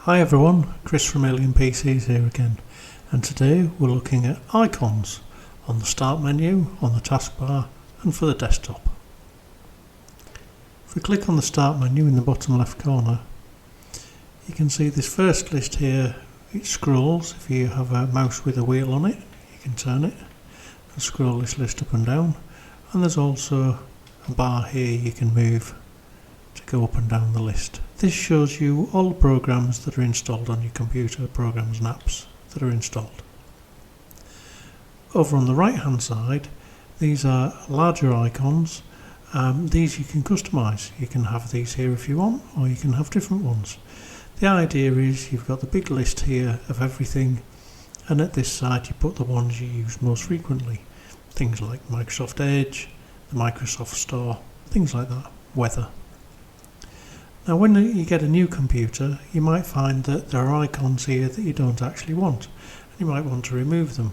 Hi everyone, Chris from Alien PCs here again, and today we're looking at icons on the start menu, on the taskbar and for the desktop. If we click on the start menu in the bottom left corner, you can see this first list here. It scrolls. If you have a mouse with a wheel on it, you can turn it and scroll this list up and down, and there's also a bar here you can move to go up and down the list. This shows you all the programs that are installed on your computer, programs and apps that are installed. Over on the right hand side, these are larger icons. These you can customise. You can have these here if you want, or you can have different ones. The idea is you've got the big list here of everything, and at this side you put the ones you use most frequently. Things like Microsoft Edge, the Microsoft Store, things like that, weather. Now when you get a new computer, you might find that there are icons here that you don't actually want. You might want to remove them.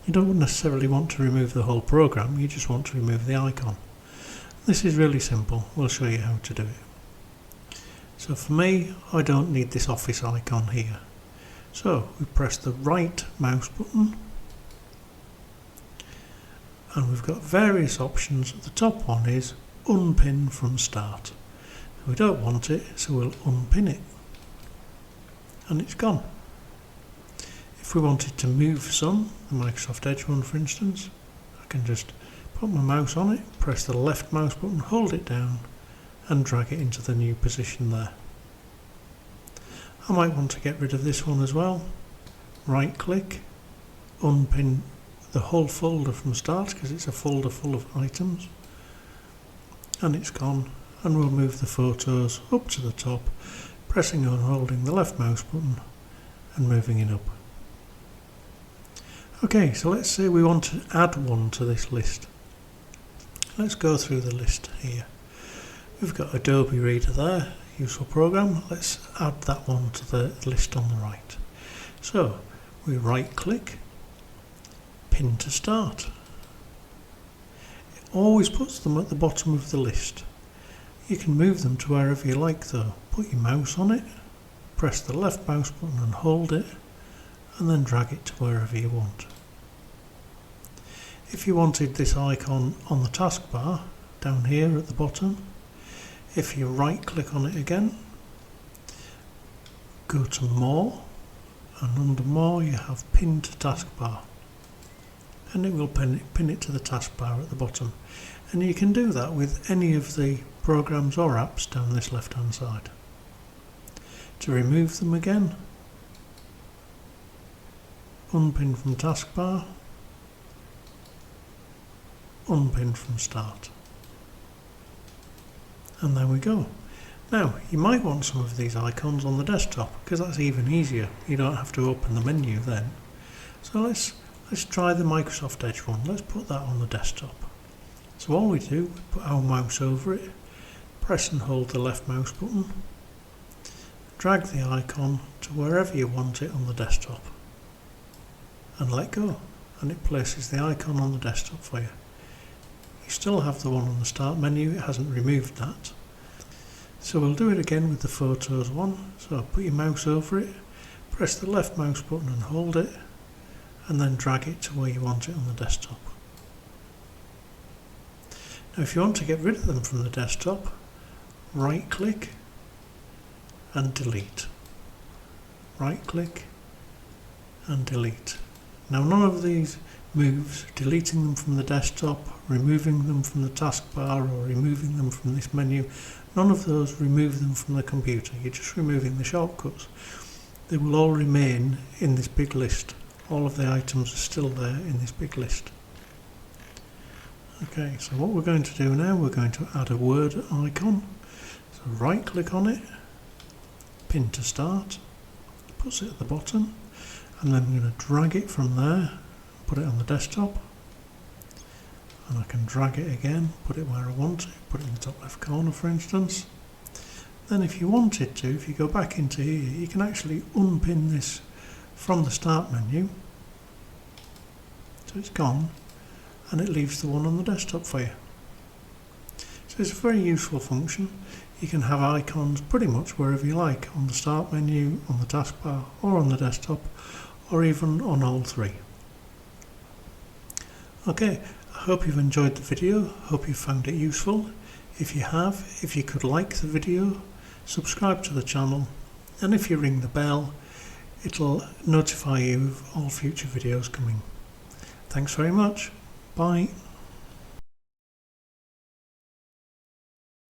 You don't necessarily want to remove the whole program, you just want to remove the icon. This is really simple, we'll show you how to do it. So for me, I don't need this office icon here. So we press the right mouse button, and we've got various options. The top one is unpin from start. We don't want it, so we'll unpin it, and it's gone. If we wanted to move some, the Microsoft Edge one for instance, I can just put my mouse on it, press the left mouse button, hold it down and drag it into the new position there. I might want to get rid of this one as well. Right click, unpin the whole folder from start because it's a folder full of items, and it's gone. And we'll move the photos up to the top, pressing and holding the left mouse button and moving it up. Okay, so let's say we want to add one to this list. Let's go through the list here. We've got Adobe Reader there, useful program. Let's add that one to the list on the right. So we right click, pin to start. It always puts them at the bottom of the list. You can move them to wherever you like though. Put your mouse on it, press the left mouse button and hold it, and then drag it to wherever you want. If you wanted this icon on the taskbar, down here at the bottom, if you right click on it again, go to More, and under More you have Pin to Taskbar, and it will pin it to the taskbar at the bottom. And you can do that with any of the programs or apps down this left hand side. To remove them again, unpin from taskbar, unpin from start, and there we go. Now you might want some of these icons on the desktop because that's even easier. You don't have to open the menu then. So let's try the Microsoft Edge one. Let's put that on the desktop. So all we do, we put our mouse over it, press and hold the left mouse button, drag the icon to wherever you want it on the desktop, and let go, and it places the icon on the desktop for you. You still have the one on the start menu, it hasn't removed that. So we'll do it again with the photos one. So put your mouse over it, press the left mouse button and hold it, and then drag it to where you want it on the desktop. Now if you want to get rid of them from the desktop, right click and delete. Right click and delete. Now none of these moves, deleting them from the desktop, removing them from the taskbar or removing them from this menu, none of those remove them from the computer. You're just removing the shortcuts. They will all remain in this big list. All of the items are still there in this big list. Okay, so what we're going to do now, we're going to add a Word icon. So right click on it, pin to start, puts it at the bottom, and then I'm going to drag it from there, put it on the desktop, and I can drag it again, put it where I want it, put it in the top left corner for instance. Then if you wanted to, if you go back into here, you can actually unpin this from the start menu, so it's gone, and it leaves the one on the desktop for you. So it's a very useful function. You can have icons pretty much wherever you like, on the start menu, on the taskbar, or on the desktop, or even on all three. Okay, I hope you've enjoyed the video, hope you found it useful. If you have, if you could like the video, subscribe to the channel, and if you ring the bell, it'll notify you of all future videos coming. Thanks very much. Bye.